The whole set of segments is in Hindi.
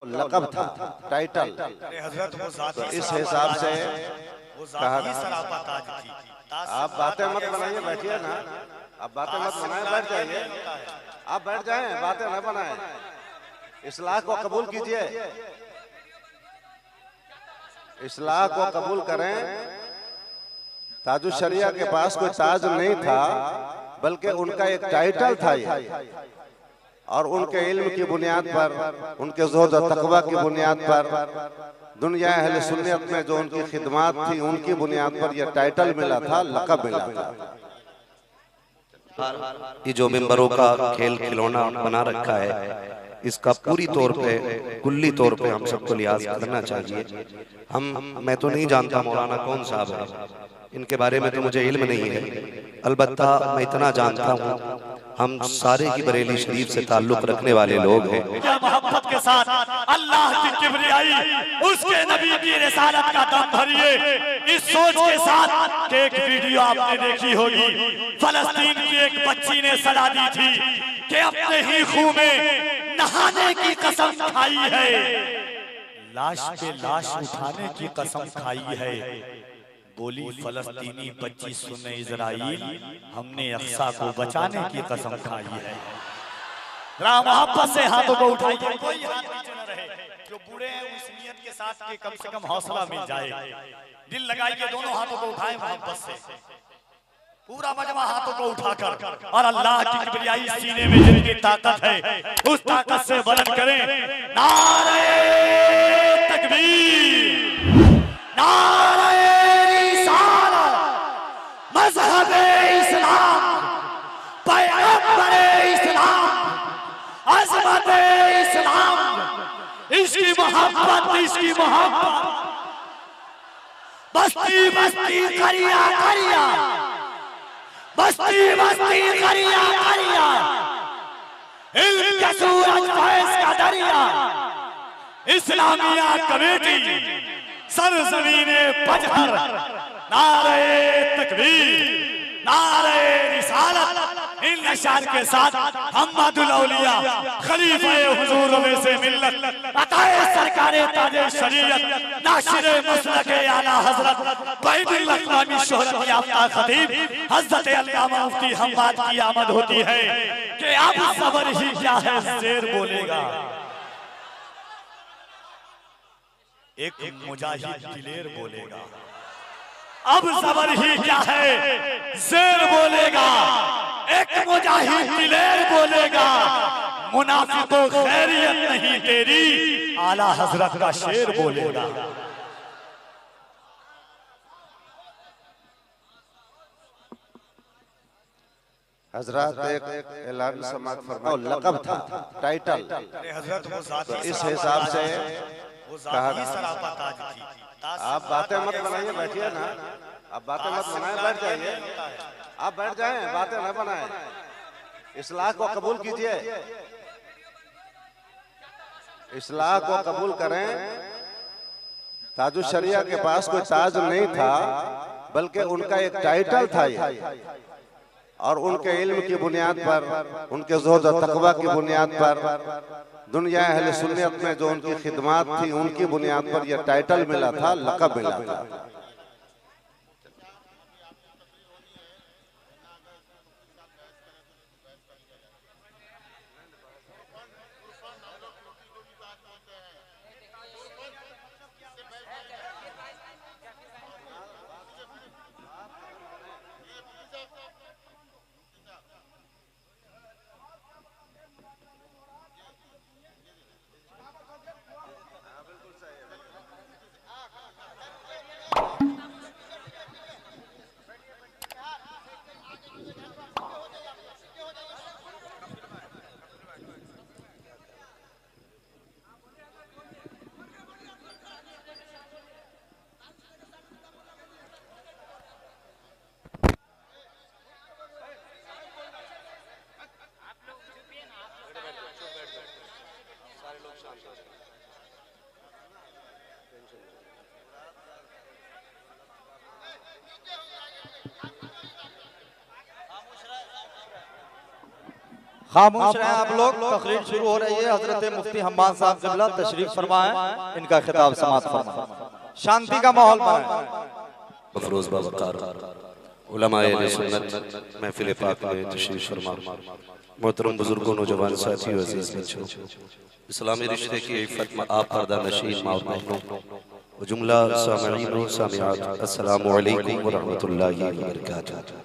लक़ब था, टाइटल। तो इस हिसाब से कहा। आप बातें मत बनाइए, बैठिए ना। आप बातें मत बनाए, बैठ जाइए। आप बैठ जाएं, बातें न बनाएं। इस्लाह को कबूल कीजिए, इस्लाह को कबूल करें। ताजुश शरिया के पास कोई ताज नहीं था, बल्कि उनका एक टाइटल था ये। और उनके इल्म की बुनियाद पर, उनके ज़ुहद और तक़वा की बुनियाद पर, दुनिया अहले सुन्नत में जो उनकी खिदमात थी, उनकी बुनियाद पर यह टाइटल मिला था, लक़ब मिला था। ये जो मिंबरों का खेल खिलौना बना रखा है, इसका पूरी तौर पे, कुल्ली तौर पे हम सबको लिहाज करना चाहिए। मैं तो नहीं जानता मौलाना कौन साहब है, इनके बारे में तो मुझे इल्म नहीं है। अलबत्ता मैं इतना जानता हूँ, हम सारे की बरेली शरीफ से ताल्लुक रखने वाले लोग हैं। मोहब्बत के साथ अल्लाह की किबरियाई, उसके नबी की रिसालत का दम भरिए। इस सोच के साथ कि एक वीडियो आपने देखी होगी, फलस्तीन की एक बच्ची ने सलाह दी थी कि अपने ही खून में नहाने की कसम खाई है, लाश पे लाश उठाने की कसम खाई है। बोली फलस्तीनी बच्ची सुने इजराइल, हमने अक्सा को बचाने की कसम खाई है। मोहब्बत से हाथों को उठाइए, कोई हाथ नीचे न रहे। जो बूढ़े हैं उस नियत के साथ कि कम से कम हौसला मिल जाए। दिल लगाइए, दोनों हाथों को उठाएं मोहब्बत से, पूरा मजमा हाथों को उठाकर, और अल्लाह की किबरियाई सीने में जिनकी ताकत है, उस ताकत से बुलंद करें नारे तकबीर, नारे मज़हब इस्लाम, पैगंबर इस्लाम, अज़मत इस्लाम, इसकी मोहब्बत, इसकी मोहब्बत। बस्ती बस्ती करिया करिया, बस्ती बस्ती करिया करिया, इल्म का सूरज फैज़ का दरिया। इस्लामिया कमेटी सरज़मीने पजहर, नारे तकबीर, नारे रिसालत। इन नशार के साथ हम्मदुल औलिया खलीफे हुजूर में से मिल्लत, अताए सरकारे ताजे शरीयत, नाशिरे मसलके आला हजरत बैदुल अक़वामी शोहरत याफ्ता खतीब हज़रत अल्लामा मुफ्ती हम्माद की आमद होती है कि अब सबर ही क्या है, शेर बोलेगा। एक मुजाहिद दिलेर बोलेगा, अब सबर ही क्या है, शेर बोलेगा। एक मुजाहिद दिलेर बोलेगा, मुनाफिकों खैरियत नहीं तेरी, आला हजरत का शेर बोलेगा। हजरत एक ऐलान समात फरमाओ, लक़ब था, टाइटल। तो इस हिसाब से कहा। आप बातें मत बनाइए, बैठिए ना। आप बातें मत बनाएं, बैठ जाइए। आप बैठ जाएं, बातें न बनाएं। इस्लाह को कबूल कीजिए, इस्लाह को कबूल करें। ताजुश शरिया के पास कोई ताज नहीं था, बल्कि उनका एक टाइटल था ये। और उनके इल्म की बुनियाद पर, उनके ज़ुहद और तक़वा की बुनियाद पर, दुनिया अहले सुन्नत में जो उनकी खिदमात थी, उनकी बुनियाद पर यह टाइटल मिला था, लक़ब मिला था। खामोश रहें आप लोग, तकरीर शुरू हो रही है। हजरत मुफ्ती हम्मान साहब क़िबला तशरीफ फरमाएं, इनका खिताब समाअत फरमाएं, शांति का माहौल बनाएं। अफरोज बावकार उलमाए अहले सुन्नत महफिल पाक में तशरीफ फरमा, मोहतरम बुजुर्गों, नौजवान साथियों, अजीज बच्चों, इस्लामी रिश्ते की इफ़्फ़त में आप पर्दा नशीन माँ बहनों व जुमला सामईन व सामिआत, अस्सलामु अलैकुम व रहमतुल्लाहि व बरकातुहू।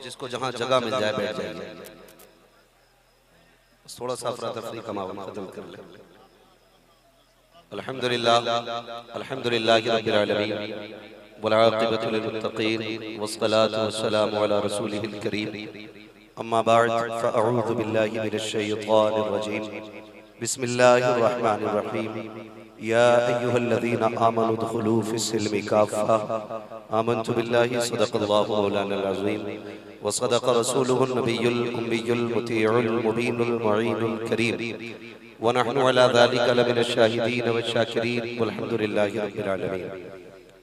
जिसको जहाँ जगह मिल जाए बैठ जाइए, थोड़ा सा अफरा तफरी का माहौल खत्म कर ले। अल्हम्दुलिल्लाह अल्हम्दुलिल्लाहि रब्बिल आलमीन वल आक़िबतु लिल मुत्तक़ीन वस्सलातु वस्सलामु अला रसूलिहिल करीम, अम्मा बाद फ़अऊज़ु बिल्लाहि मिनश शैतानिर रजीम, बिस्मिल्लाहिर रहमानिर रहीम, या अय्युहल्लज़ीना आमनु उदखुलू फ़िस्सिल्मि काफ़्फ़ा, आमन्तु बिल्लाहि सदक़ल्लाहु मौलानल अज़ीम व सदक़ रसूलुहुन नबियुल उम्मियुल मुतीउल मुबीनुल मुईनुल करीम व नहनु अला ज़ालिका लमिनश शाहिदीन व शाकिरीन वल्हम्दुलिल्लाहि रब्बिल आलमीन।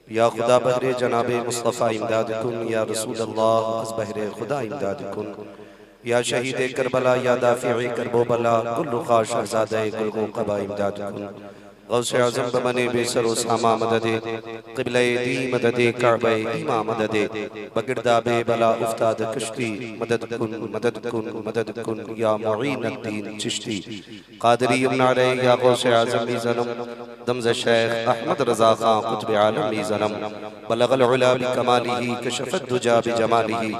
या खुदा बहरे जनाबे मुस्तफ़ा इमदादकुन, या रसूल अल्लाह अज़ बहरे खुदा इमदादकुन, या शहीद करबला, या दाफ़िए करबोबला, कुल्लु ख़ाश शहज़ादे कुल क़बा इमदादकुन, गौसे आज़म बमने बेसरो सामा मददे, क़िबले दी मददे, काबे ईमा मददे, बगिरदाबे बला उफ्ताद कश्ती, मदद कुन या मुईनुद्दीन चिश्ती, क़ादरी नारे, या गौसे आज़म मीज़नम, दमज़ शेख अहमद रज़ा ख़ां क़ुत्ब आलम मीज़नम, बलग़ल उला बिकमालिही, कशफ़त दुजा बिजमालिही,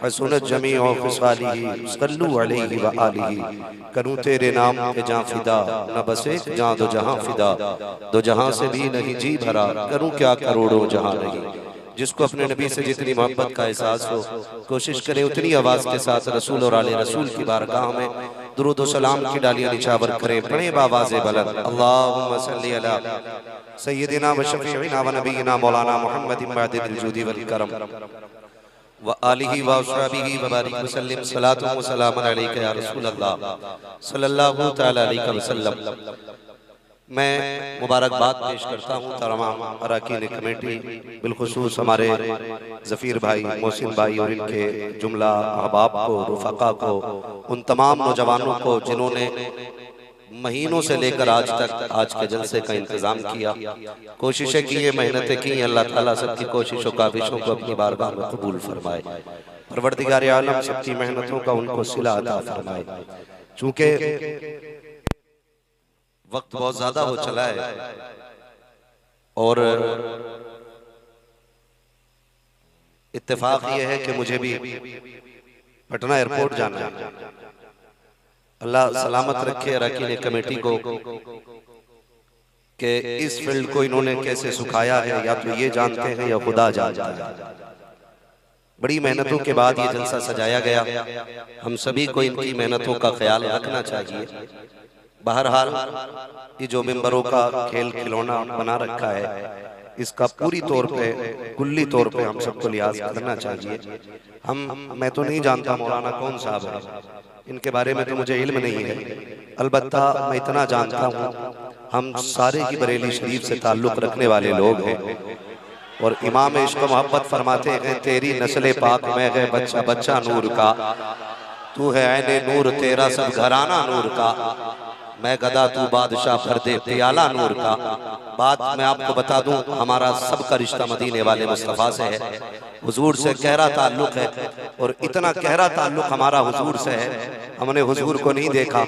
हसुनत जमीउ ख़िसालिही, सल्लु अलैहि व आलिही। करूँ तेरे नाम पे जाँ फ़िदा, न बस एक जाँ दो जहाँ फ़िदा, दो जहां से भी नहीं जी भरा, करूं क्या करोड़ों जहां नहीं। जिसको अपने नबी से जितनी मोहब्बत का एहसास हो, कोशिश करे उतनी आवाज के साथ रसूल और आले रसूल की बारगाह में दुरूद व सलाम की डालियां निछावर करे, पढ़े बावाज़े बुलंद, अल्लाहुम्मा सल्ली अला सय्यिदिना व शफीइना व नबीना मौलाना मुहम्मदिन मादिल जूदी वल करम व आलिही व अस्हाबिही व बारिक व सल्लिम, सलातु व सलामुन अलैका या रसूल अल्लाह सल्लल्लाहु तआला अलैहि वसल्लम। मैं मुबारकबाद पेश करता हूँ तमाम अरकान कमेटी, बिलखुसूस हमारे ज़फ़ीर भाई, मोहसिन भाई और इनके जुमला अहबाब को, रुफ़क़ा को, उन तमाम नौजवानों को जिन्होंने महीनों से लेकर आज तक आज के जलसे का इंतज़ाम किया, कोशिशें की, मेहनतें की। अल्लाह ताला सबकी कोशिशों काविशों को अपनी बारगाह में कबूल फरमाए। परवरदिगार आलम सबकी मेहनतों का उनको सिला अता फरमाए। चूँकि वक्त बहुत ज्यादा हो चला है और इत्तेफाक ये है कि मुझे भी पटना एयरपोर्ट जाना है। अल्लाह सलामत रखे अरकान कमेटी को कि इस फील्ड को इन्होंने कैसे सुखाया है, या तो ये जानते हैं या खुदा जानता है। बड़ी मेहनतों के बाद ये जलसा सजाया गया, हम सभी को इनकी मेहनतों का ख्याल रखना चाहिए। बहरहाल ये जो मिंबरों का खेल खिलौना बना रखा है, इसका पूरी तौर पे, कुल्ली तौर पे हम सबको लिहाज करना चाहिए। मैं तो नहीं जानता मौलाना कौन साहब है, इनके बारे में तो मुझे इल्म नहीं है। अलबत्ता मैं इतना जानता हूँ, हम सारे ही बरेली शरीफ से ताल्लुक़ रखने वाले लोग हैं और इमाम इश्क़ मोहब्बत फरमाते हैं, तेरी नस्ल पाक में है बच्चा बच्चा नूर का, तू है ऐने नूर तेरा सब घराना नूर का, मैं गदा तू बादशाह भर दे प्याला नूर का। बात मैं आपको बता दूं, हमारा सबका रिश्ता मदीने वाले मुस्तफ़ा से है, हुजूर से गहरा ताल्लुक है और इतना गहरा ताल्लुक हमारा हुजूर से है। हमने हुजूर को नहीं देखा,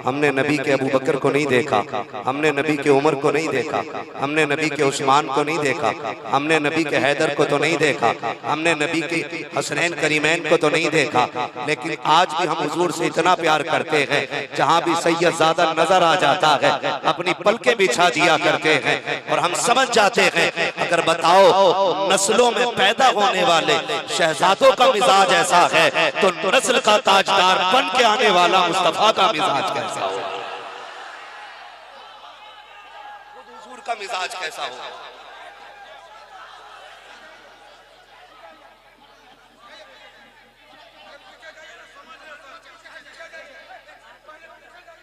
हमने नबी के अबू बकर को नहीं देखा, हमने नबी के उमर को नहीं देखा, हमने नबी के उस्मान को नहीं देखा, हमने नबी के हैदर को तो नहीं देखा, हमने नबी के हसनैन करीमैन को तो नहीं देखा, लेकिन आज भी हम हुजूर से इतना प्यार करते हैं, जहाँ भी सैयदजादा नजर आ जाता है अपनी पलकें बिछा दिया करते हैं और हम समझ जाते हैं, अगर बताओ नस्लों में पैदा होने वाले शहजादों का मिजाज ऐसा है तो नस्ल का ताजदार बन के आने वाला मुस्तफा का मिजाज कैसा हो, हुजूर का मिजाज कैसा हो।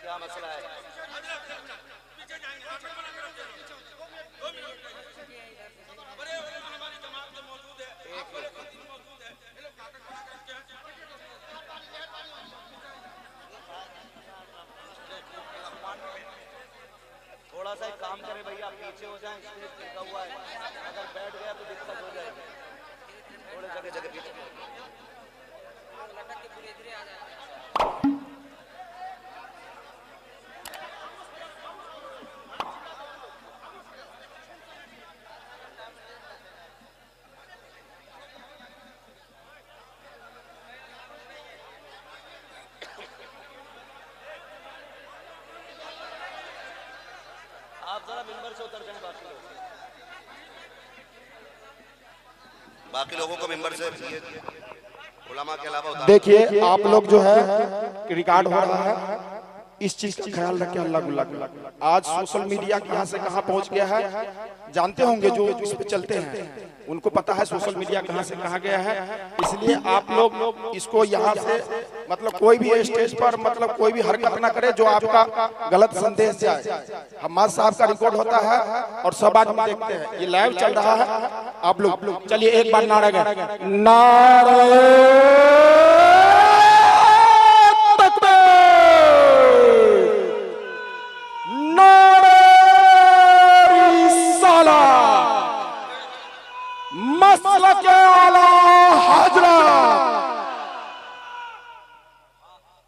क्या मसला है? काम करें भैया, पीछे हो जाएं, स्टेज टिका हुआ है, अगर बैठ गया तो दिक्कत हो जाएगी, थोड़े जगह जगह पीछे। आप जरा मिंबर से उतर जाएं, बाकी लोगों को मिंबर से उलमा के अलावा उतार। देखिए आप लोग जो है रिकॉर्ड हो रहा है, इस चीज का ख्याल रखें। अल्लाह आज सोशल मीडिया कहां से कहां पहुंच गया है, जानते होंगे जो इस पे चलते हैं उनको पता है सोशल मीडिया कहां से कहां गया है। इसलिए आप लोग इसको यहाँ से मतलब कोई भी स्टेज पर मतलब कोई भी हरकत ना करे जो आपका गलत संदेश जाए। हमारे साहब का रिकॉर्ड होता है और सब आदमी देखते हैं, ये लाइव चल रहा है। आप लोग चलिए एक बार नारा गए, नारा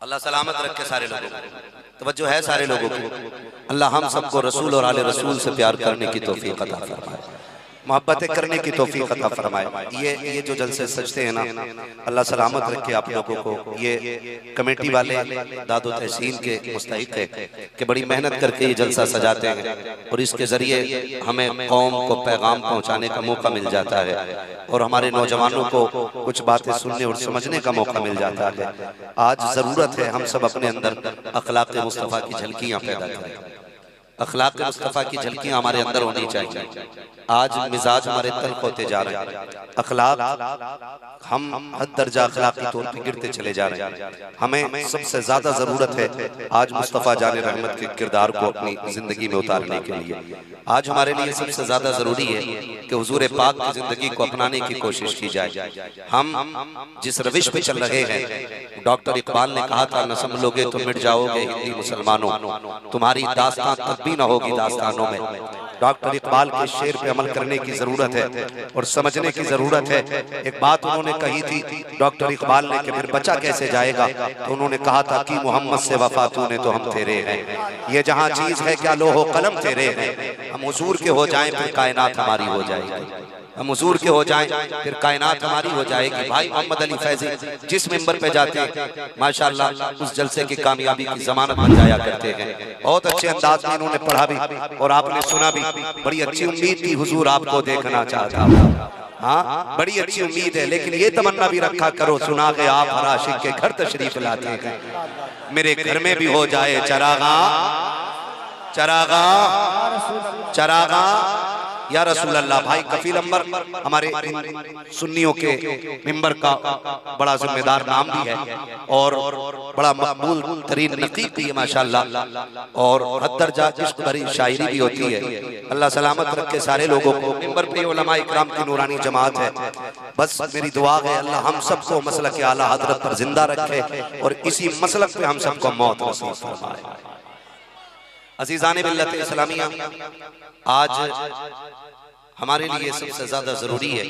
अल्लाह सलामत रखे सारे लोगों को। तवज्जो है सारे लोगों की। अल्लाह हम सबको रसूल और आले रसूल से प्यार करने की तौफीक अता फरमाए, मोहब्बतें करने की तौफीक अता फरमाए। ये जो जलसे सजते हैं ना, अल्लाह सलामत रखे आप लोगों को। ये कमेटी वाले दादो तहसीन के मुस्तहिक है कि बड़ी मेहनत करके ये जलसा सजाते हैं और इसके जरिए हमें कौम को पैगाम पहुंचाने का मौका मिल जाता है और हमारे नौजवानों को कुछ बातें सुनने और समझने का मौका मिल जाता है। आज ज़रूरत है हम सब अपने अंदर अखलाक मुस्तफ़ा की झलकियाँ पैदा करें। अखलाक मुस्तफ़ा की झलकियाँ हमारे अंदर होनी चाहिए। आज मिजाज हमारे तल्ख होते जा रहे हैं, अखलाक हम हद दर्जा अखलाकी तौर पे गिरते चले जा रहे हैं। हमें सबसे ज्यादा जरूरत है आज मुस्तफ़ा जाने रहमत के किरदार को अपनी जिंदगी में उतारने के लिए। आज हमारे लिए सबसे ज्यादा जरूरी है कि हुजूर पाक की जिंदगी को अपनाने की कोशिश की जाए। हम जिस रविश पे चल रहे हैं, डॉक्टर इकबाल ने कहा था, न संभलोगे तो मिट जाओगे हिंदी मुसलमानों, तुम्हारी दास्तां तब भी न होगी दास्तानों में। डॉक्टर इकबाल के शेर पे अमल करने की जरूरत है और समझने की जरूरत है। एक बात उन्होंने कही थी डॉक्टर इकबाल ने कि फिर बचा कैसे जाएगा, तो उन्होंने कहा था कि मोहम्मद से वफा तूने तो हम तेरे हैं, ये जहां चीज है क्या लोहो कलम तेरे हैं। हम हुजूर के हो जाएं फिर कायनात हमारी हो जाएगी, हम हुजूर के हो जाएं फिर कायनात हमारी हो जाएगी। भाई मोहम्मद अली फैजी जिस मेंबर पे जाते हैं माशाअल्लाह उस जलसे की कामयाबी की जमानत बन जाया करते हैं। बहुत अच्छे अंदाज में इन्होंने पढ़ा भी और आपने सुना भी। बड़ी अच्छी उम्मीद थी हुजूर आपको देखना चाहता, हाँ बड़ी अच्छी उम्मीद है, लेकिन ये तमन्ना भी रखा करो सुना के आप हर आशिक के घर तशरीफ लाते हैं, मेरे घर में भी हो जाए चरागा चरागा चरागा या रसूल अल्लाह। भाई कफील अंबर हमारे सुन्नियों के मिंबर का बड़ा जिम्मेदार नाम भी है और बड़ा मकबूल तरीन नकीब भी है माशाअल्लाह, और हद दर्जा इश्क भरी शायरी भी होती है। अल्लाह सलामत रखे सारे लोगों को। मिंबर पे उलमा इकराम की नूरानी जमात है। बस मेरी दुआ है अल्लाह हम सबको मसलक आला हजरत पर जिंदा रखे और इसी मसलक पे हम सबको मौत नसीब फरमाए। अजीज़ान मिल्लत इस्लामिया, आज हमारे लिए सबसे ज्यादा जरूरी है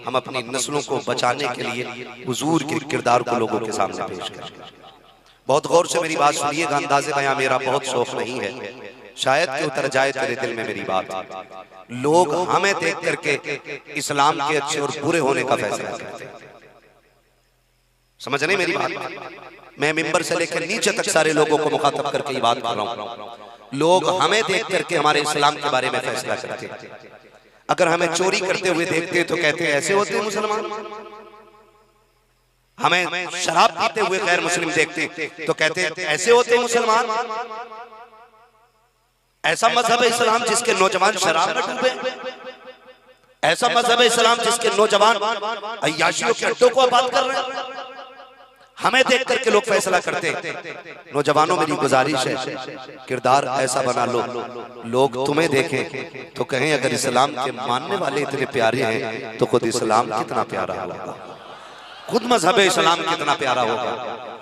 हम अपनी नस्लों को बचाने के लिए हुजूर के किरदार को लोगों के सामने पेश करें। बहुत गौर से मेरी बात सुनिएगा, अंदाज़े बयां मेरा बहुत शौक नहीं है, शायद कि उतर जाए तेरे दिल में मेरी बात। लोग हमें देख करके इस्लाम के अच्छे और बुरे होने का फैसला करते हैं। समझ नहीं मेरी बात? मैं मिंबर से लेकर नीचे तक सारे लोगों को मुखातब करके ये बात कर रहा हूँ। लोग हमें देख करके हमारे इस्लाम के बारे में फैसला करते हैं। अगर हमें चोरी करते हुए देखते हैं तो कहते हैं ऐसे होते हैं मुसलमान। हमें शराब पीते हुए गैर मुस्लिम देखते तो कहते हैं ऐसे होते हैं मुसलमान। ऐसा मजहब है इस्लाम जिसके नौजवान शराब में डूबे, ऐसा मजहब है इस्लाम जिसके नौजवान अय्याशियों के अड्डों को आबाद कर रहे हैं। हमें देख करके लोग फैसला करते हैं। नौजवानों मेरी गुजारिश है किरदार ऐसा बना लो लोग तुम्हें देखें तो कहें अगर इस्लाम के मानने वाले इतने प्यारे हैं तो खुद इस्लाम कितना प्यारा होगा, खुद मजहब इस्लाम कितना प्यारा होगा।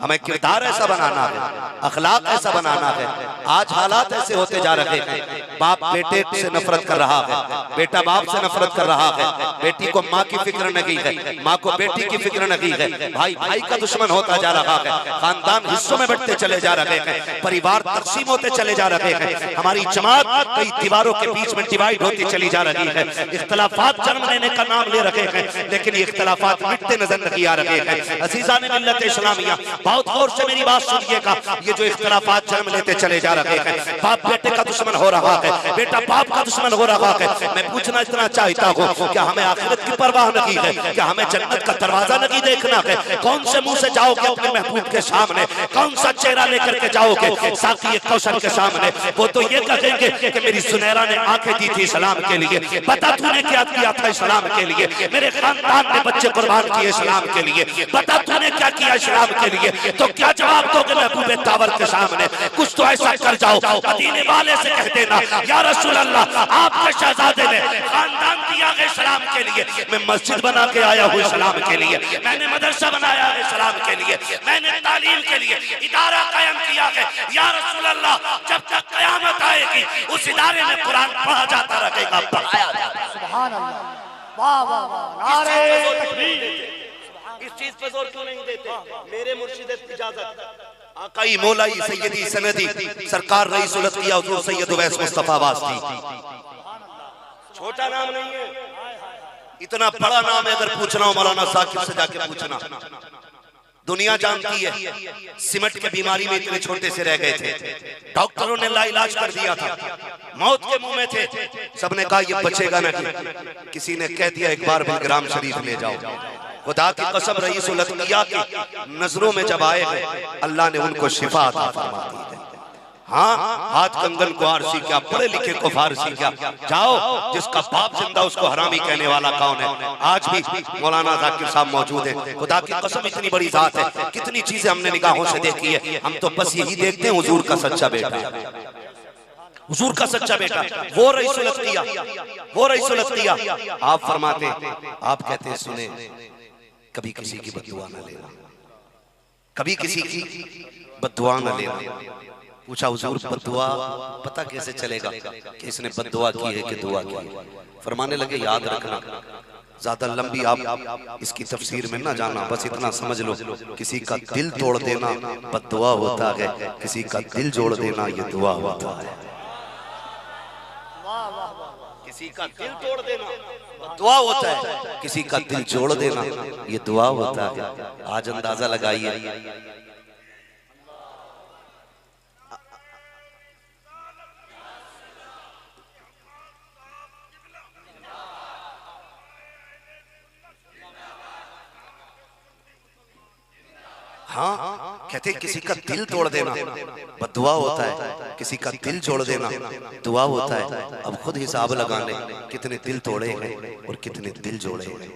हमें किरदार ऐसा बनाना है, अखलाक ऐसा बनाना है। आज हालात ऐसे होते जा रहे हैं, बाप बेटे से नफरत कर रहा है, बेटा बाप से नफरत कर रहा है, बेटी को माँ की फिक्र नहीं है, माँ को बेटी की फिक्र नहीं है, भाई भाई का दुश्मन होता जा रहा है, खानदान हिस्सों में बढ़ते चले जा रहे हैं, परिवार तकसीम होते चले जा रहे हैं, हमारी जमात कई दीवारों के बीच में डिवाइड होती चली जा रही है, इख्तलाफात जन्म लेने का नाम ले रहे हैं, लेकिन ये इख्तलाफात मिटते नजर नहीं आ रहे हैं। अज़ीज़ान मिल्लत इस्लामिया, बहुत गौर से मेरी बात सुनिएगा, ये जो इख्तलाफात जन्म लेते चले जा रहे हैं, बाप बेटे का दुश्मन हो रहा है, बेटा बाप का दुश्मन हो रहा है, मैं पूछना इतना चाहता हूँ, क्या हमें आखिरत की परवाह नहीं है? क्या हमें जन्नत का दरवाजा नहीं देखना है? कौन से मुंह से जाओगे अपने महबूब के सामने? कौन सा चेहरा लेकर के जाओगे साकी कौशल के सामने? वो तो ये कहेंगे कि मेरी सुनहरा ने आंखें दी थी इस्लाम के लिए, बता तूने क्या किया था इस्लाम के लिए, मेरे खानदान ने बच्चे कुर्बान किए इस्लाम के लिए, बता तूने क्या किया इस्लाम के लिए। तो क्या जवाब दोगे महबूब तावर के सामने? कुछ तो ऐसा कर जाओ, मदीने वाले से कह देना, या रसूल अल्लाह, आपके शहजादे ने खानदान दिया है इस्लाम के लिए, मैं मस्जिद बना के आया हूँ इस्लाम के लिए, मैंने मदरसा बनाया है इस्लाम के लिए, मैंने तालीम के लिए इदारा कायम किया है, या रसूल अल्लाह, जब तक कयामत आएगी उस इदारे में कुरान पढ़ा जाता रहेगा, पढ़ाया जाता। सुभान अल्लाह, वाह वाह वाह, नारे तकबीर। इस चीज पे जोर क्यों नहीं देते? मेरे मुर्शिद इजाजत आकाई मौलाई सैयदी सनदी सरकार रईस उल अत्किया हुजूर सैयद उवैस मुस्तफा वास्ती, छोटा नाम नहीं है, इतना बड़ा नाम है। अगर पूछना हो मौलाना साकिब से जाके पूछना, दुनिया जानती है सिमट के बीमारी में इतने छोटे से रह गए थे, डॉक्टरों ने लाइलाज कर दिया था, मौत के मुंह में थे, सबने कहा ये बचेगा नहीं, किसी ने कह दिया एक बार बिलग्राम शरीफ ले जाओ। खुदा की कसम रईस उल अत्किया की नजरों में जब आए हैं, अल्लाह ने उनको शिफा अता फरमा दी है। हाँ, हाथ कंगन को आरसी क्या, पढ़े लिखे को फारसी क्या, जाओ जिसका बाप जिंदा उसको हरामी कहने वाला कौन है? आज भी मौलाना जाकिर साहब मौजूद है। खुदा की कसम इतनी बड़ी जात है, कितनी चीजें हमने निगाहों से देखी है, हम तो बस यही देखते हैं हुजूर का सच्चा बेटा, हुजूर का सच्चा बेटा, वो रईस उल अत्किया, वो रईस उल अत्किया। आप फरमाते, आप कहते हैं सुने, कभी किसी की बद्दुआ न लेना, कभी किसी की बद्दुआ न लेना। पूछा हुजूर बद्दुआ पता कैसे चलेगा कि इसने बद्दुआ की है कि दुआ की है? फरमाने लगे याद रखना, ज्यादा लंबी आप इसकी तफसीर में ना जाना, बस इतना समझ लो, किसी का दिल तोड़ देना बद्दुआ होता है, किसी का दिल जोड़ देना ये दुआ होता है। किसी का दिल तोड़ देना दुआ होता है, किसी का दिल जोड़ देना ये दुआ होता है। आज अंदाजा लगाइए, हाँ, कहते किसी का दिल तोड़ देना बद्दुआ होता है, किसी का दिल जोड़ देना दुआ होता है। अब खुद हिसाब लगा ले, कितने दिल तोड़े हैं और कितने दिल जोड़े हैं,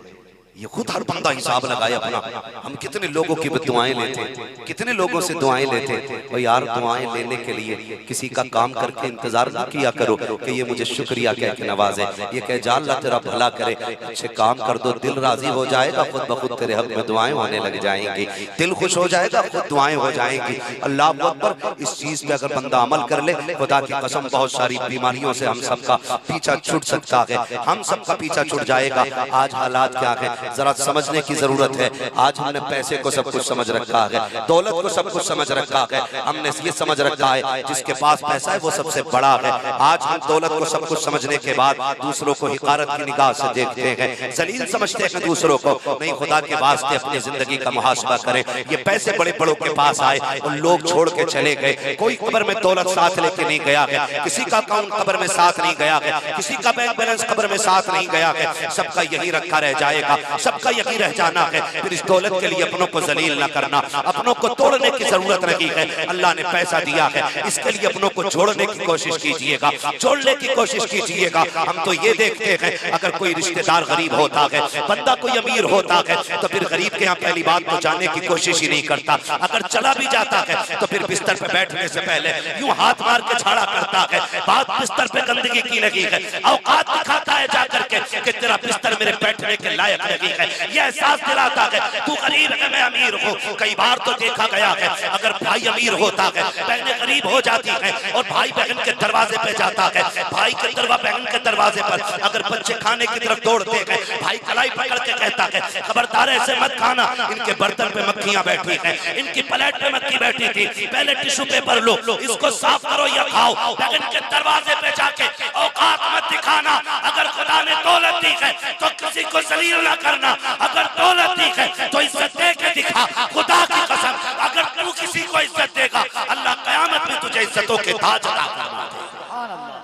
ये खुद हर बंदा हिसाब लगाए अपना। हम कितने लोगों की दुआएं लेते, कितने लोगों से दुआएं लेते, और यार दुआएं लेने के लिए किसी का काम करके इंतजार ना किया करो कि ये मुझे शुक्रिया कह के नवाजे, ये कह जा अल्लाह तेरा भला करे, अच्छे काम कर दो, दिल राजी हो जाएगा, खुद ब खुद तेरे हक में दुआएं होने लग जाएंगी, दिल खुश हो जाएगा, खुद दुआएं हो जाएंगी। अल्लाह अकबर। इस चीज पे अगर बंदा अमल कर ले, खुदा की कसम बहुत सारी बीमारियों से हम सबका पीछा छूट सकता है, हम सबका पीछा छूट जाएगा। आज हालात क्या है जरा समझने की जरूरत है। आज हमने पैसे को सब कुछ समझ रखा है, दौलत को सब कुछ समझ रखा है, हमने ये समझ रखा है जिसके पास पैसा है वो सबसे बड़ा है। आज हम दौलत को सब कुछ समझने के बाद दूसरों को हिकारत की निगाह से देखते हैं, जलील समझते हैं दूसरों को। नहीं, खुदा के वास्ते अपनी जिंदगी का मुहासबा करें। ये पैसे बड़े बड़ों के पास आए और लोग छोड़ के चले गए, कोई कब्र में दौलत साथ लेके नहीं गया है, किसी का अकाउंट कब्र में साथ नहीं गया है, किसी का बैंक बैलेंस कब्र में साथ नहीं गया है, सबका यही रखा रह जाएगा, सबका यही रह जाना है। फिर इस दौलत के लिए अपनों को जलील न करना, अपनों को तोड़ने की जरूरत नहीं है। अल्लाह ने पैसा दिया है, इसके लिए अपनों को जोड़ने की कोशिश कीजिएगा, जोड़ने की कोशिश कीजिएगा। हम तो ये देखते हैं अगर कोई रिश्तेदार गरीब होता है, बंदा कोई अमीर होता है, तो फिर गरीब के यहाँ पहली बात तो जाने की कोशिश ही नहीं करता। अगर चला भी जाता है तो फिर बिस्तर पे बैठने से पहले यूं हाथ मार के छाड़ा करता है, बात बिस्तर पे गंदगी की लगी है, औकात दिखाता है जाकर के कि तेरा बिस्तर मेरे बैठने के लायक नहीं रही है, ये एहसास दिलाता है तू गरीब है मैं अमीर हूँ। कई बार तो देखा गया है अगर भाई अमीर होता है बहनें गरीब हो जाती हैं और भाई बहन के दरवाजे पे जाता है, भाई के बहन के दरवाजे पर अगर बच्चे खाने की तरफ दौड़ते हैं भाई कलाई पकड़ के कहता है खबरदार ऐसे मत खाना, इनके बर्तन पे मक्खियां बैठी हैं, इनकी प्लेट पे मक्खी बैठी थी, पहले टिश्यू पेपर लो इसको साफ करो या खाओ। बहन के दरवाजे पे जाके औकात मत दिखाना, अगर खुदा ने दौलत दी है तो किसी को जलील ना करना, अगर दौलत दी है तो इज्जत दे के दिखा। खुदा की कसम अगर तू किसी को इज्जत देगा अल्लाह कयामत में तुझे इज्जतों के ताज अता फरमाएगा।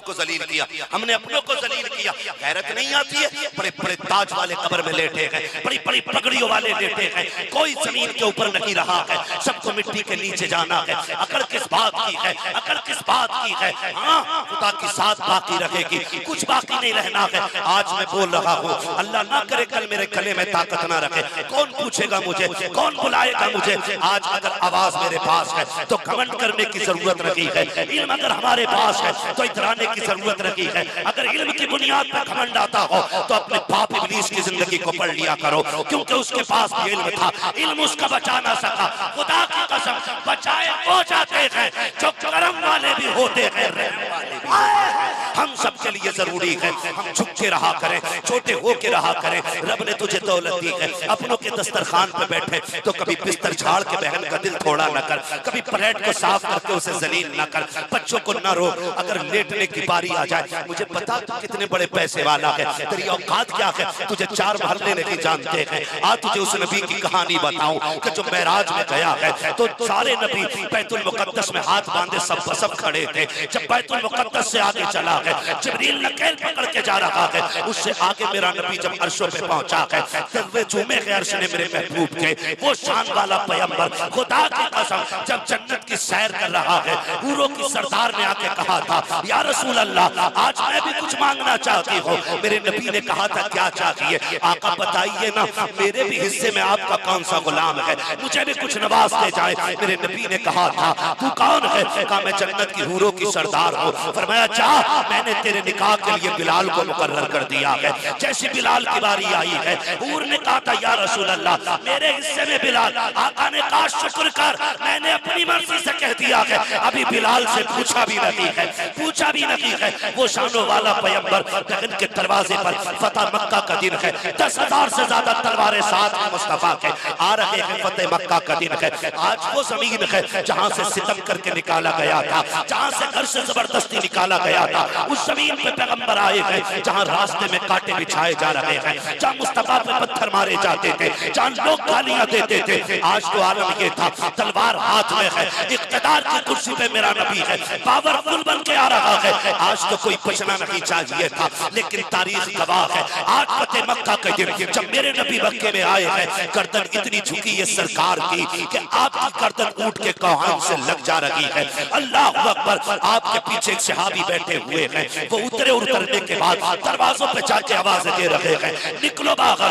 को जलील किया, हमने अपनों को जलील किया, गैरत नहीं आती है। बड़े बड़े ताज वाले कब्र में लेटे हैं, बड़ी बड़ी पगड़ियों वाले लेटे हैं, कोई जमीन के ऊपर नहीं रहा है, सबको मिट्टी के नीचे जाना है। अकड़ किस बात की है, अकड़ किस बात की है? हाँ खुदा की साथ बाकी रहेगी, कुछ बाकी नहीं रहना है। आज मैं बोल रहा हूँ अल्लाह ना करे कल मेरे गले में ताकत ना रखे, कौन पूछेगा मुझे, कौन बुलाएगा मुझे? आज अगर आवाज मेरे पास है तो घमंड करने की जरूरत नहीं है, इल्म अगर हमारे पास है तो इतराने की जरूरत नहीं है। अगर इल्म की बुनियाद पर घमंड आता हो तो अपने बाप इब्लीस की जिंदगी को पढ़ लिया करो, क्योंकि उसके पास भी इल्म था, इल्म उसका बचा ना सका। खुदा की कसम बचाए वो जाते हैं जो करम वाले भी होते हैं, रहम वाले भी होते हैं। हम सबके लिए जरूरी है हम झुके रहा करें, छोटे होके रहा करें। रब ने तुझे दौलत दी है, अपनों के दस्तरखान पे बैठे तो कभी बिस्तर झाड़ के बहन का दिल थोड़ा न कर, कभी प्लेट को साफ करके उसे जलील न कर, बच्चों को न रोक। अगर लेटने की बारी आ जाए, मुझे पता तू कितने बड़े पैसे वाला है, तेरी औकात क्या है, तुझे 4 महल्ले नहीं जानते हैं। आज तुझे उस नबी की कहानी बताऊं कि जो मेराज में गया है तो सारे नबी बैतुल मुकद्दस में हाथ बांधे सब खड़े थे। जब बैतुल मुकद्दस से आगे चला है, जिब्रील नकेल पकड़ के जा रहा है, उससे आगे मेरा नबी जब अर्शों पे पहुंचा है, तलवे चूमे के अर्श ने मेरे महबूब के, वो शान वाला पैगंबर खुदा की कसम जब जन्नत की सैर कर रहा है, हूरों की सरदार ने आके कहा था या रसूल अल्लाह आज मैं भी कुछ मांगना चाहती हूँ। मेरे नबी ने कहा था क्या चाहिए? आका बताइए ना, मेरे भी हिस्से में आपका कौन सा गुलाम है, मुझे भी कुछ नवाजते जाए। मेरे नबी ने कहा था तू कौन है? कहा मैं जन्नत की हूरों की सरदार हूँ। फरमाया जा, मैंने तेरे निकाह के लिए बिलाल को मुकर्रर कर दिया है। जैसी बिलाल की बारी आई है, हूर ने कहा था या रसूल अल्लाह मेरे हिस्से में बिलाल। आका ने कहा शुक्र कर, मैंने अपनी मर्जी से कह दिया है, अभी बिलाल से पूछा भी नहीं है, पूछा भी नहीं है। वो शानों वाला पैगंबर बहन के दरवाजे पर, फतह मक्का का दिन है, 10,000 से ज्यादा तलवारें साथ में मुस्तफा के आ रहे हैं। फतेह मक्का का दिन है, आज वो जमीन है जहाँ से सितम करके निकाला गया था, जहाँ से घर से जबरदस्ती निकाला गया था। उस जमीन पे पैगंबर आए हैं जहाँ रास्ते में कांटे बिछाए जा रहे हैं, जहाँ मुस्तफा पे पत्थर मारे जाते थे, जहाँ लोग गालियां देते थे। आज तो आलम ये था तलवार हाथ में है, इख्तिदार की कुर्सी पे मेरा नबी है, पावरफुल बन के आ रहा है। आज तो कोई बचना नहीं चाहिए था, लेकिन तारीख गवाह है आज फतेह मक्का के दिन जब मेरे नबी मक्के में आए हैं, गर्दन इतनी झुकी है सरकार की कि आपकी गर्दन ऊंट के कौहान से लग जा रही है। अल्लाह अकबर, आपके पीछे एक सहाबी बैठे हुए हैं, वो उतरने के बाद दरवाजों पे जाके आवाज दे रहे हैं निकलो बाहर,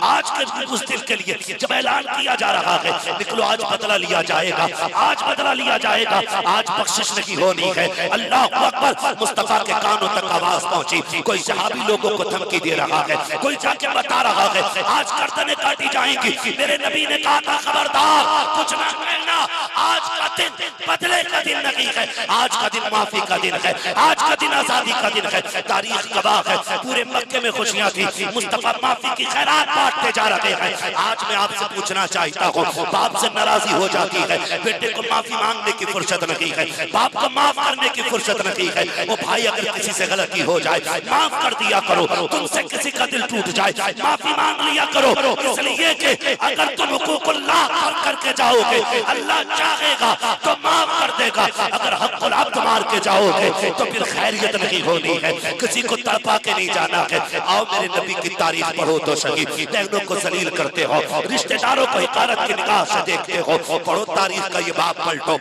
आज के उस दिन के लिए जब ऐलान किया जा रहा है निकलो, आज बदला लिया जाएगा, आज बदला लिया जाएगा, आज बख्शिश नहीं होनी है। अल्लाह अकबर, मुस्तफा के कानों तक आवाज पहुंची। कोई सहाबी लोगों को धमकी दे रहा है, कोई जाके बता रहा है आज गर्दनें काटी जाएंगी। मेरे नबी ने कहा था खबरदार कुछ ना कहना, आज का दिन बदले का दिन नहीं है, आज का दिन माफी का दिन है, आज का दिन आजादी का दिन है। तारीख गवाह है, पूरे मक्के में खुशियां थी, मुस्तफा माफी की खैरात बांटते जा रहे हैं। आज मैं आपसे पूछना चाहता हूँ, बाप से नाराजी हो जाती है, बेटे को माफी मांगने की फुर्सत नहीं है, बाप को माफ करने की फुर्सत नहीं है। वो भाई अगर किसी से गलती हो जाए माफ कर दिया करो, तुमसे किसी का दिल टूट जाए माफी मांग लिया करो, इसलिए कि अगर तुम हुकूकुल्लाह करके जाओगे अल्लाह चाहेगा तो माफ कर देगा, अगर हक़ुल अब्द मार के जाओगे तो फिर खैरियत नहीं होनी है, किसी को तड़पा के नहीं जाना है। आओ मेरे नबी की तारीफ पढ़ो तो सही, बहनों को जलील करते हो, रिश्तेदारों को हिकारत की निगाह से देखते हो, पढ़ो तारीख का ये बाब पलटो।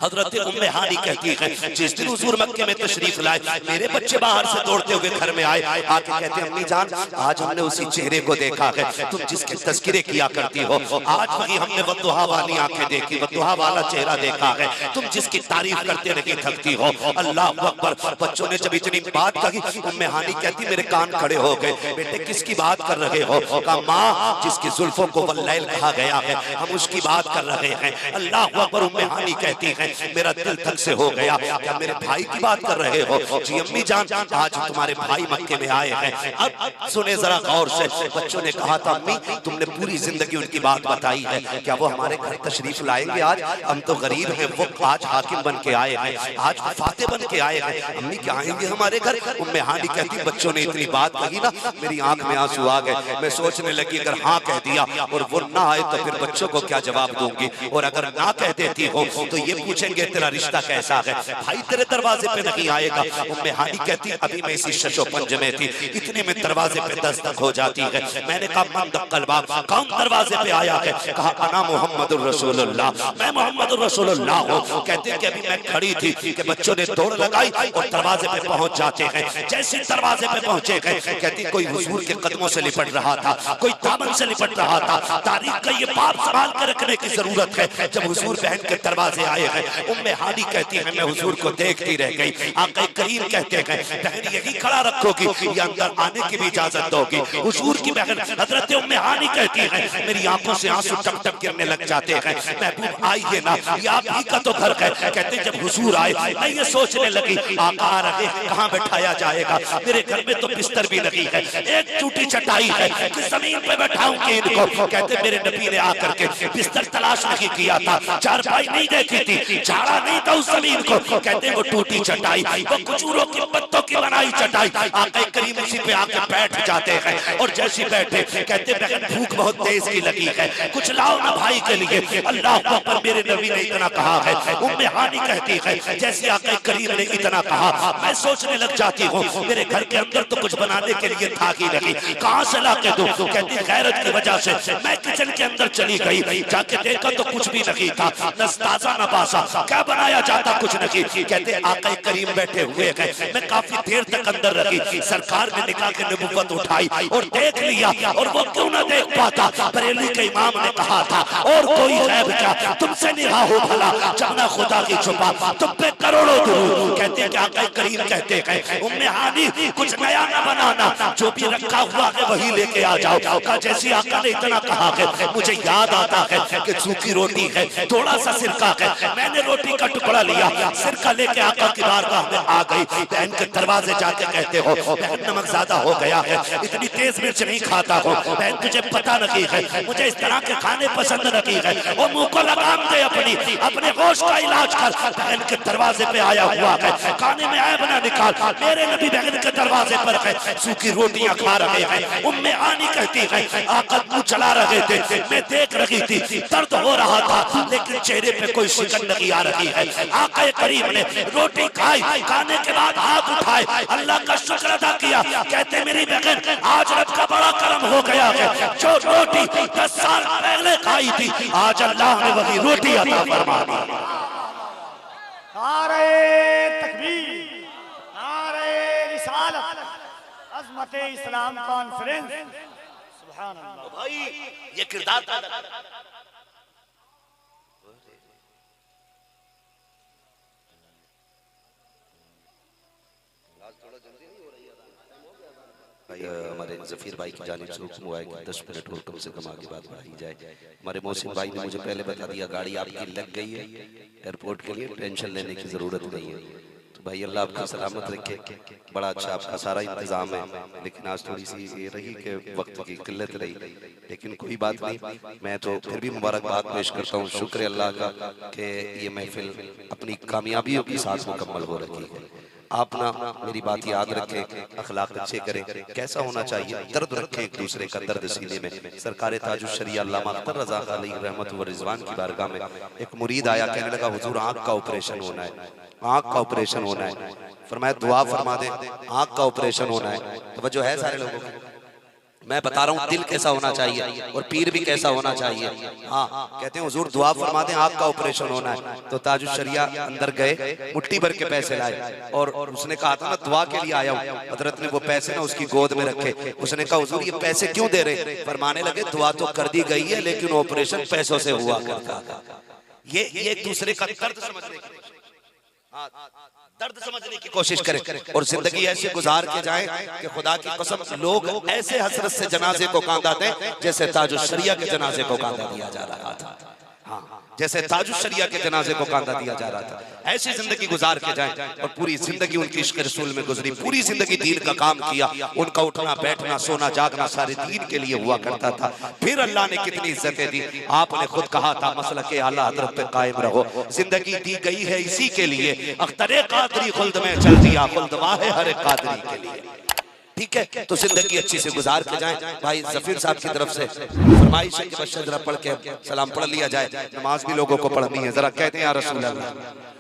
हजरत उम्मे हानी कहती है जिस दिन हुजूर मक्के में तशरीफ लाए, मेरे बच्चे बाहर से दौड़ते हुए घर में आए, आके कहते अम्मी जान आज हमने उसी चेहरे को देखा है तुम जिसके तस्किरे किया करती हो, आज वही हमने वद्दुहा वाली आंखें देखी, वद्दुहा वाला चेहरा देखा है, तुम जिसकी तारीफ करते रही नहीं थकती हो। अल्लाह अकबर। बच्चों ने जब इतनी बात कही, उम्मे हानी कहती मेरे कान खड़े हो गए। बेटे किसकी बात कर रहे हो? कहा माँ जिसकी जुल्फों को वल्लैल कहा गया है, हम उसकी बात कर रहे हैं। अल्लाह अकबर। उम्मे हानी कहती है मेरा दिल धक से हो गया। क्या मेरे भाई की बात कर रहे हो? जी अम्मी जान, आज तुम्हारे भाई मक्के में आए हैं। अब सुने जरा गौर से। बच्चों ने कहा था अम्मी तुमने पूरी जिंदगी उनकी बात बताई है, क्या वो हमारे घर तशरीफ लाएंगे आज? हम तो गरीब हैं, वो आज हाकिम बन के आए हैं, आज फाते बन के आए हैं। अम्मी क्या आएंगे हमारे घर? उम्मे हानी कहती बच्चों ने इतनी बात कही ना, मेरी आंख में आंसू आ गए। मैं सोचने लगी अगर हाँ कह दिया और वो ना आए तो फिर बच्चों को क्या जवाब दूंगी, और अगर ना कह देती हो तो ये पूछेंगे तेरा रिश्ता कैसा है, भाई तेरे दरवाजे पे नहीं आएगा। उम्मे हानी कहती अभी मैं इसी शशोपंज में थी, इतने में दरवाजे पे दस्तक हो जाती है। मैंने कहा मन दक्कल बाब, कौन दरवाजे पे आया है? कहा अना मुहम्मदुर रसूलुल्लाह, मैं मुहम्मदुर रसूलुल्लाह हूं। कहते हैं कि अभी मैं खड़ी थी कि बच्चों ने दौड़ लगाई और दरवाजे पे पहुंच जाते हैं। जैसे दरवाजे पे पहुंचे गए, कहती कोई हुजूर के कदमों से लिपट रहा था, कोई दामन से लिपट रहा था। तारीख का ये बाप संभाल कर रखने की जरूरत है। जब हुजूर बहन के दरवाजे आए हैं, उम्मे हानी कहती है मैं हुजूर को देखती रह गई। आका करीम कहते हैं बहन यही खड़ा रखोगी या अंदर आने की भी इजाजत दोगी? हुजूर की बहन हजरत उम्मे हानी कहती है मेरी आंखों से आंसू टप टप गिरने लग जाते हैं। महबूब आइए ना, ये आप ही का तो घर है। कहते जब हुजूर आए मैं ये सोचने लगी आका आ रहे कहाँ बैठाया जाएगा। मेरे घर में तो बिस्तर भी नहीं है, एक टूटी चटाई है कि जमीन पे बैठाऊंगी इनको। कहते मेरे नबी ने आकर के बिस्तर तलाश नहीं किया था, चारपाई नहीं देखी थी, झाड़ा नहीं था उस जमीन को। कहते वो टूटी चटाई, वो खजूरों की पत्तों की बनाई चटाई, आका करीम उसी पे आके बैठ जाते हैं। और जैसे बैठे कहते बहन भूख बहुत तेज की लगी है, कुछ लाओ ना भाई के लिए। अल्लाह अकबर। मेरे नबी ने इतना कहा है। उम्मे हानी कहती है जैसे आका करीम ने इतना कहा मैं सोचने लग जाती हूँ मेरे घर के अंदर तो कुछ बनाने के लिए था ही नहीं, कहाँ से ला के दूं? कहती गैरत की वजह से मैं किचन के अंदर चली गई, जाके देखा तो कुछ भी नहीं था, न ताजा न बासा, क्या बनाया जाता कुछ नहीं। कहते आका करीम बैठे हुए हैं, मैं काफी देर तक अंदर रही। सरकार ने निकाह की नबुव्वत उठाई और देख लिया, और वो क्यों ना देख पाता? बरेली के इमाम ने कहा था और कोई गैब क्या तुमसे निगाह हो भला, जाना खुदा की छुपा तुम पे करोड़ों दुरूद। कहते क्या आका करीम कहते हैं उम्मे हानी कुछ नया न बनाना, जो भी रखा हुआ है वही लेके आ जाओ। का जैसी आका ने इतना कहा है मुझे याद आता है कि सूखी रोटी है, थोड़ा सा सिरका है, मैंने रोटी का टुकड़ा लिया, सिरका लेके आका की बारगाह में आ गई। बहन के दरवाजे जाके कहते हो बहन नमक ज्यादा हो गया है, इतनी तेज मिर्च नहीं खाता हूँ। बहन तुझे पता नहीं है मुझे इस तरह के खाने पसंद नहीं है, वो मुंह को लगाम दे, अपने होश का इलाज कर। बहन के दरवाजे पे आया हुआ है, खाने में आया बना निकाल। मेरे नबी बहन के दरवाजे पर है, सूखी रोटियां खा रहे हैं। उम्मे हानी कहती है आका मुंह चला रहे थे, मैं देख रही थी, दर्द हो रहा था लेकिन चेहरे पे कोई शिकन नहीं आ रही है। आका करीम ने रोटी खाई, खाने के बाद हाथ उठाए, अल्लाह का शुक्र अदा किया। कहते मेरी बहन आज रब का बड़ा करम हो गया है, जो रोटी 10 साल पहले खाई थी आज अल्लाह ने वही रोटी अता फरमा दी। नारे तकबीर, नारे रिसालत, अज़मत इस्लाम कॉन्फ्रेंस। सुभान अल्लाह। भाई ये किरदार था। हमारे जफीर भाई की जानिब से हुक्म हुआ है कि 10 मिनट और कम से कम आगे बात बढ़ाई जाए। हमारे मोहसिन भाई ने मुझे पहले बता दिया गाड़ी आपकी लग गई है एयरपोर्ट के लिए, टेंशन लेने की जरूरत नहीं है। तो भाई अल्लाह आपको सलामत रखे, बड़ा अच्छा आपका सारा इंतजाम है, लेकिन आज थोड़ी सी ये रही कि वक्त की किल्लत रही, लेकिन कोई बात नहीं। मैं तो फिर भी मुबारकबाद पेश करता हूँ, शुक्र अल्लाह का कि ये महफिल अपनी कामयाबियों के साथ मुकम्मल हो रही है। आप ना मेरी बात याद रखें, अखलाक अच्छे करें, कैसा होना चाहिए, दर्द रखें एक दूसरे का, दर्द सीने में। सरकार ताजुश शरिया अल्लामा अख्तर रज़ा अलैहि रहमत व रिज़वान की बारगाह में एक मुरीद आया, कहने लगा हुजूर आँख का ऑपरेशन होना है, आँख का ऑपरेशन होना है। फरमाया दुआ फरमा दें, आँख का ऑपरेशन होना है। तो जो है सारे लोगों को मैं बता रहा हूँ दिल कैसा होना चाहिए और पीर भी कैसा होना चाहिए। हाँ कहते हैं हुजूर दुआ फरमा दें, आँख का ऑपरेशन होना है। तो ताजुश शरिया अंदर गए, मुट्ठी भर के पैसे लाए और उसने कहा था ना दुआ के लिए आया हूँ। हजरत ने वो पैसे ना उसकी गोद में रखे। उसने कहा हुजूर ये पैसे क्यों दे रहे? फरमाने लगे दुआ तो कर दी गई है लेकिन ऑपरेशन पैसों से हुआ करता था। ये एक दूसरे का दर्द समझने की। दर्द समझने की कोशिश करें और जिंदगी ऐसे गुजार के जाएं कि खुदा की कसम लोग ऐसे हसरत से जनाजे को कांधा दें जैसे ताजुश शरिया के जनाजे को कांधा दिया जा रहा था। हाँ, जैसे ताजुश शरिया के जनाजे को कांधा दिया जा रहा था। ऐसी जिंदगी गुजार के जाएं और पूरी जिंदगी उनकी इश्क रसूल में गुजरी, पूरी जिंदगी दीन का काम किया। उनका उठना बैठना सोना जागना सारे दीन के लिए हुआ करता था। फिर अल्लाह ने कितनी इज्जतें दी। आपने खुद कहा था मसलक आला हज़रत पे कायम रहो। जिंदगी दी गई है इसी के लिए, अख्तरे कादरी खुल्द में चल दिया खुल्द वाहे हर कादरी के लिए। ठीक है, तो जिंदगी अच्छी से गुजार के जाएं। भाई जफीर साहब की तरफ से फरमाइश है कि बस जरा पढ़ के सलाम पढ़ लिया जाए। नमाज भी लोगों को पढ़नी है, जरा कहते हैं या रसूल अल्लाह।